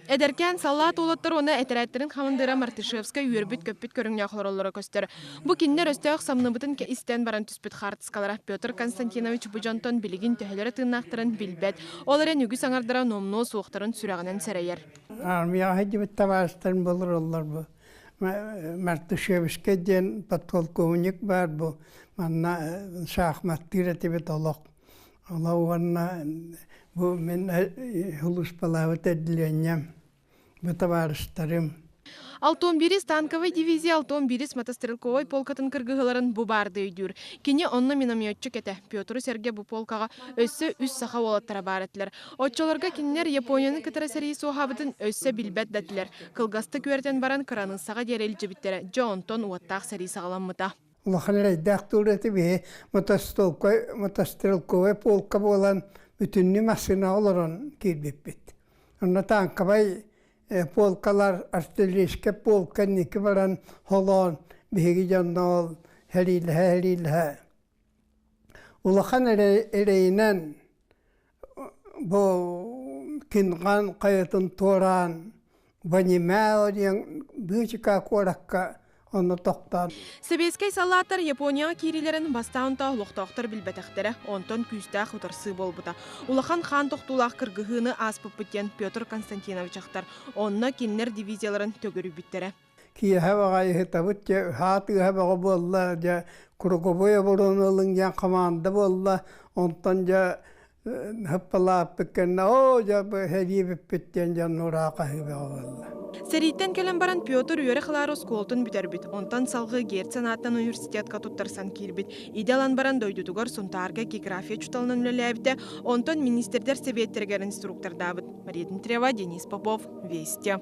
Эдеркен саллат олаттар оны этерәттерин Хамандыра Мартышевска үйербіт көппіт көріңне ақыларолары көстер. Бұ киннер өстеуқ самныбытын истен баран түспіт қартыскалара Петр Константинович бұжантон білігін төхелері тыңнақтырын білбет. Оларын үгі саңардара номно суықтарын сүрағынан сәрейер. Армия хәді біт табастарын болыр олар бұ. Мартышевска ден подполковник бар бұ. Манна шахматтыр әті бет олық. Ола оғанна бұ мен хұлыс балауыт әділенем. Бұ табарыстарым. Алтон бирис танковый дивизия Алтон бирис мотострелковой полкатын кыргыгыларын бу барды үйдүр. Кене онна минометчик кете. Петр Серге бу полкага өссө үс саха олаттара бараттылар. Отчолорга киннер Япониянын кытарасари сохабытын өссө билбет даттылар. Кылгасты күертен баран кыранын сага дерел жибиттері Джонтон уаттақ сари сағаламмыта. Улаханлай дақтураты бе мотострелковой полка болан бүтінні машина оларын келбеппет. Онна танковай полкалар артиллерийske полка некі баран холон беги жанна ол хәрилі. Улахан әрейінен бұл кинған қайытын торан банима олен бүйчіка қораққа оны тоқтан. Себескай саллаттар Япония кирилерін бастауынта лоқтақтар білбетақтері онтон күстақ ұтарсы болбыта. Улахан хан тоқтулақ кыргыхыны аспып біттен Петр Константинович ақтар. Онна киннер дивизияларын төгірі біттері. Кия хабағай хетабыт, хаты хабаға болла, күргобоя бұрынылың ян команда болла, онтан хаппалап біккен, хәди біттен жан ұрақа хабаға болла. Сәрейттен келен баран Петр үйері қылар осколтын бүтер біт. Онтан салғы Герц санаттан университетка туттарсан кирбит. Иделан баран дойдутугар сонтарга география чуталынан үлеләбіті. Онтан министердер себеттергер инструктор Давыд. Мария Дмитриева, Денис Попов. Вести.